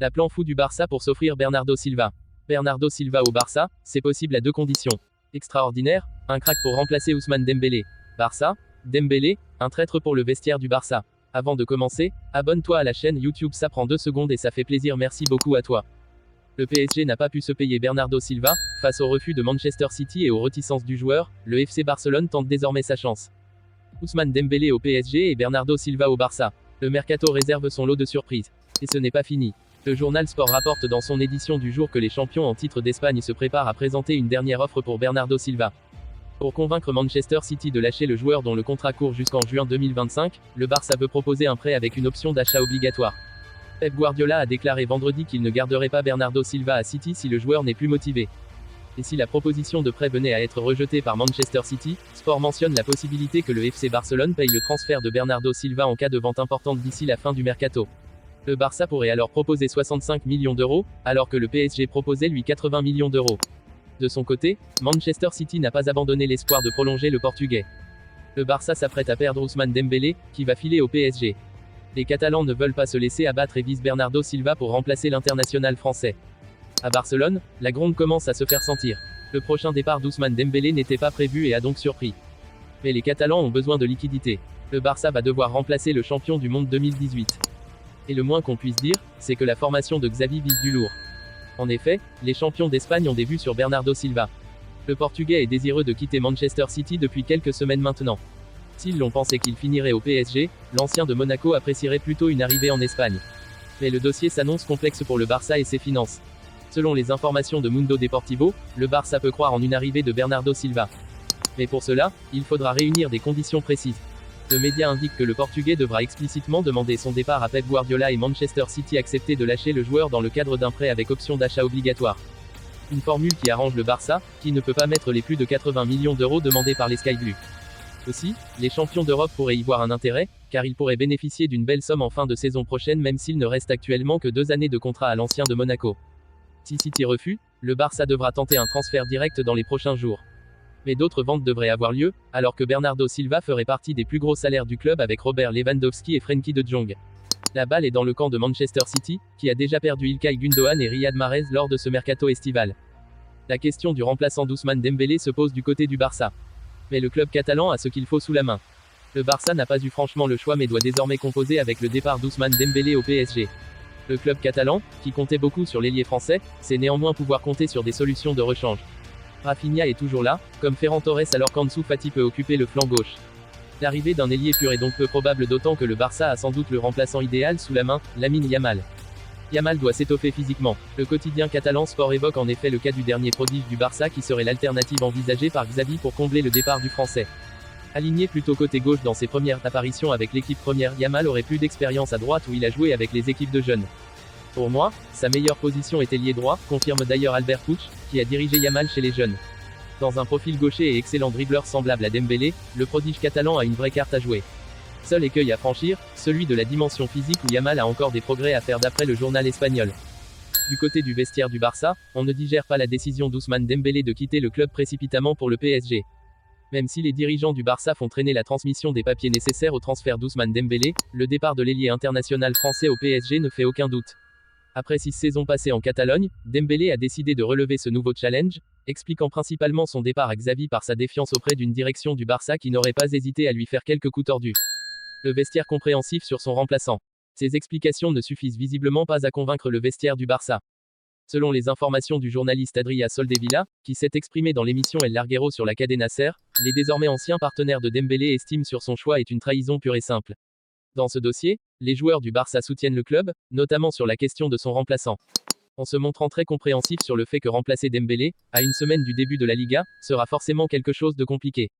La plan fou du Barça pour s'offrir Bernardo Silva. Bernardo Silva au Barça, c'est possible à deux conditions. Extraordinaire, un crack pour remplacer Ousmane Dembélé. Barça, Dembélé, un traître pour le vestiaire du Barça. Avant de commencer, abonne-toi à la chaîne YouTube, ça prend 2 secondes et ça fait plaisir, merci beaucoup à toi. Le PSG n'a pas pu se payer Bernardo Silva, face au refus de Manchester City et aux réticences du joueur, le FC Barcelone tente désormais sa chance. Ousmane Dembélé au PSG et Bernardo Silva au Barça. Le mercato réserve son lot de surprises. Et ce n'est pas fini. Le journal Sport rapporte dans son édition du jour que les champions en titre d'Espagne se préparent à présenter une dernière offre pour Bernardo Silva. Pour convaincre Manchester City de lâcher le joueur dont le contrat court jusqu'en juin 2025, le Barça veut proposer un prêt avec une option d'achat obligatoire. Pep Guardiola a déclaré vendredi qu'il ne garderait pas Bernardo Silva à City si le joueur n'est plus motivé. Et si la proposition de prêt venait à être rejetée par Manchester City, Sport mentionne la possibilité que le FC Barcelone paye le transfert de Bernardo Silva en cas de vente importante d'ici la fin du mercato. Le Barça pourrait alors proposer 65 millions d'euros, alors que le PSG proposait lui 80 millions d'euros. De son côté, Manchester City n'a pas abandonné l'espoir de prolonger le Portugais. Le Barça s'apprête à perdre Ousmane Dembélé, qui va filer au PSG. Les Catalans ne veulent pas se laisser abattre et visent Bernardo Silva pour remplacer l'international français. À Barcelone, la gronde commence à se faire sentir. Le prochain départ d'Ousmane Dembélé n'était pas prévu et a donc surpris. Mais les Catalans ont besoin de liquidités. Le Barça va devoir remplacer le champion du monde 2018. Et le moins qu'on puisse dire, c'est que la formation de Xavi vise du lourd. En effet, les champions d'Espagne ont des vues sur Bernardo Silva. Le Portugais est désireux de quitter Manchester City depuis quelques semaines maintenant. S'ils l'ont pensé qu'il finirait au PSG, l'ancien de Monaco apprécierait plutôt une arrivée en Espagne. Mais le dossier s'annonce complexe pour le Barça et ses finances. Selon les informations de Mundo Deportivo, le Barça peut croire en une arrivée de Bernardo Silva. Mais pour cela, il faudra réunir des conditions précises. Le média indique que le Portugais devra explicitement demander son départ à Pep Guardiola et Manchester City accepter de lâcher le joueur dans le cadre d'un prêt avec option d'achat obligatoire. Une formule qui arrange le Barça, qui ne peut pas mettre les plus de 80 millions d'euros demandés par les Sky Blues. Aussi, les champions d'Europe pourraient y voir un intérêt, car ils pourraient bénéficier d'une belle somme en fin de saison prochaine même s'il ne reste actuellement que 2 années de contrat à l'ancien de Monaco. Si City refuse, le Barça devra tenter un transfert direct dans les prochains jours. Mais d'autres ventes devraient avoir lieu, alors que Bernardo Silva ferait partie des plus gros salaires du club avec Robert Lewandowski et Frenkie de Jong. La balle est dans le camp de Manchester City, qui a déjà perdu Ilkay Gundogan et Riyad Mahrez lors de ce mercato estival. La question du remplaçant d'Ousmane Dembélé se pose du côté du Barça. Mais le club catalan a ce qu'il faut sous la main. Le Barça n'a pas eu franchement le choix mais doit désormais composer avec le départ d'Ousmane Dembélé au PSG. Le club catalan, qui comptait beaucoup sur l'ailier français, sait néanmoins pouvoir compter sur des solutions de rechange. Rafinha est toujours là, comme Ferran Torres alors qu'Ansu Fati peut occuper le flanc gauche. L'arrivée d'un ailier pur est donc peu probable d'autant que le Barça a sans doute le remplaçant idéal sous la main, Lamine Yamal. Yamal doit s'étoffer physiquement. Le quotidien catalan Sport évoque en effet le cas du dernier prodige du Barça qui serait l'alternative envisagée par Xavi pour combler le départ du français. Aligné plutôt côté gauche dans ses premières apparitions avec l'équipe première, Yamal aurait plus d'expérience à droite où il a joué avec les équipes de jeunes. Pour moi, sa meilleure position est ailier droit, confirme d'ailleurs Albert Puig, qui a dirigé Yamal chez les jeunes. Dans un profil gaucher et excellent dribbleur semblable à Dembélé, le prodige catalan a une vraie carte à jouer. Seul écueil à franchir, celui de la dimension physique où Yamal a encore des progrès à faire d'après le journal espagnol. Du côté du vestiaire du Barça, on ne digère pas la décision d'Ousmane Dembélé de quitter le club précipitamment pour le PSG. Même si les dirigeants du Barça font traîner la transmission des papiers nécessaires au transfert d'Ousmane Dembélé, le départ de l'ailier international français au PSG ne fait aucun doute. Après 6 saisons passées en Catalogne, Dembélé a décidé de relever ce nouveau challenge, expliquant principalement son départ à Xavi par sa défiance auprès d'une direction du Barça qui n'aurait pas hésité à lui faire quelques coups tordus. Le vestiaire compréhensif sur son remplaçant. Ces explications ne suffisent visiblement pas à convaincre le vestiaire du Barça. Selon les informations du journaliste Adria Soldevilla, qui s'est exprimé dans l'émission El Larguero sur la Cadena Ser, les désormais anciens partenaires de Dembélé estiment sur son choix est une trahison pure et simple. Dans ce dossier, les joueurs du Barça soutiennent le club, notamment sur la question de son remplaçant. En se montrant très compréhensif sur le fait que remplacer Dembélé, à une semaine du début de la Liga, sera forcément quelque chose de compliqué.